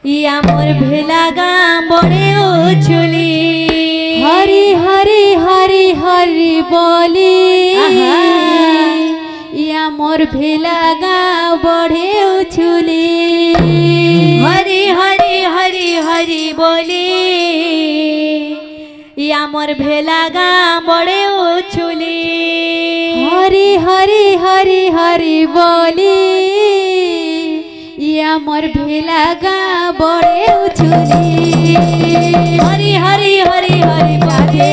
या मोर भेला गाँ बड़े उछुली हरि हरि हरि हरि बोली या मोर भेला गाँ बड़े उछुली हरि हरि हरि हरि बोली या मोर भेला गाँ बड़े उछुली हरि हरि हरि हरि बोली या मोर भेला गाँ बड़े उछुली हरि हरि हरि हरि बोली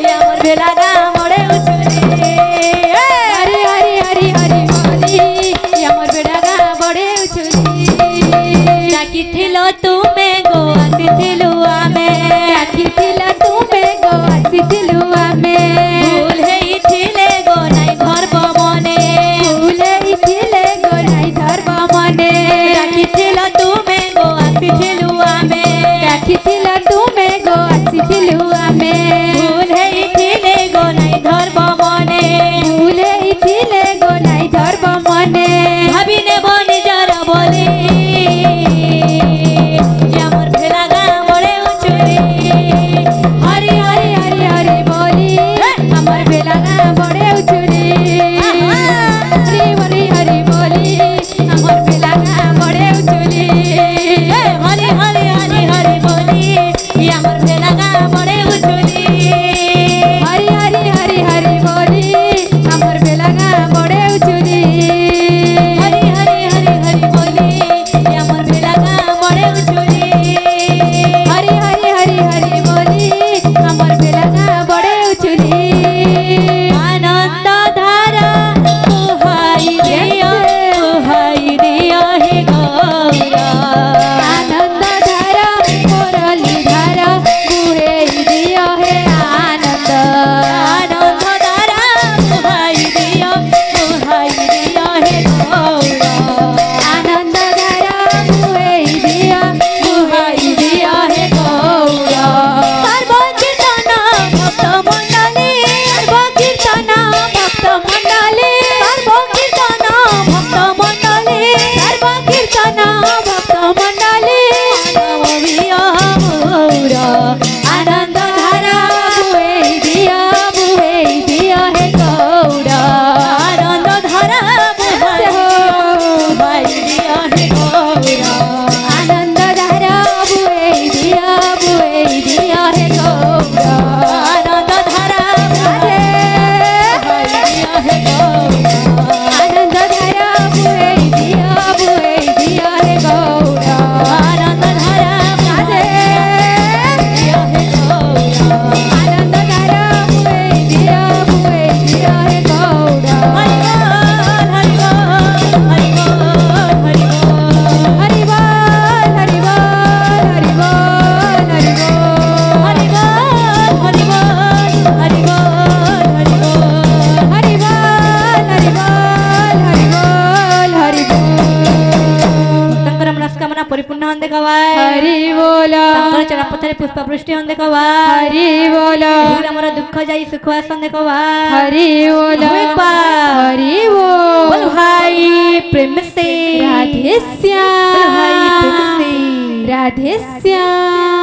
या मोर भेला गाँ बड़े उछुली हरि हरि हरि हरि बोली या मोर भेला गाँ बड़े उछुली डाकिथिलो तुमे गो आसिथिलु आमे डाकिथिलो तुमे गो आसिथिलु आमे भूल हेइथिले गो नाई धर्म मने भूल हेइथिले गो नाई धर्म मने डाकिथिलो तुमे गो आसिथिलु आमे डाकिथिलो तुमे गो आसिथिलु आमे भूल हेइथिले गो नाई धर्म मने भूल हेइथिले गो नाई धर्म मने भाबिने बनि जरा बोले या मोर भेला गाँ बड़े उछुली हरि हरि हरि हरि बोली हमर भेला गाँ बड़े उछुली हरि हरि हरि बोली हमर भेला गाँ बड़े उछुली हरि हरि हरि हरि बोली या मोर भेला गाँ बड़े उछुली हरि हरि हरि हरि बोली हमर भेला गाँ बड़े उछुली हरि हरि हरि हरि बोली या मोर भेला गाँ बड़े उछुली हरि हरि हरि हरि बोली हमर भेला गाँ बड़े उछुली आनंद धारा तुहाई दिया हे गौरा आनंद धारा मुरली धारा बुहे दिया हे आनंद आनंद धारा तुहाई दिया हे गौरा आनंद धारा बुहे दिया हे गौरा सर्वकीर्तन भक्त मंडली सर्वकीर्तन भक्त मंडली सर्वकीर्तन भक्त मंडली सर्वकीर्तन भक्त मंडली आनंद धारा बुहे दिया हे गौरा आनंद धारा हे गौरा आनंद धारा बुहे दिया हे गौरा आनंद धारा राधे हे गौरा आनंद धारा बुहे दिया हे गौरा आनंद धारा राधे हे गौरा आनंद धारा बुहे दिया हे गौरा हरि बोल हरि बोल हरि बोल हरि बोल हरि बोल हरि बोल हरि बोल हरि बोल हरि बोल हरि बोल हरि बोल हरि बोल हरि बोल हरि बोल तंकर मनस्कामना परिपूर्ण हों देखवाय हरि बोल तंकर चरणपथरे पुष्पवृष्टि हों देखवाय हरि बोल हमर दुख जाई सुख आसन देखवाय हरि बोल एक बार हरि बोल बोल भाई प्रेम से राधे बोल भाई प्रेम श्याम से राधे श्याम।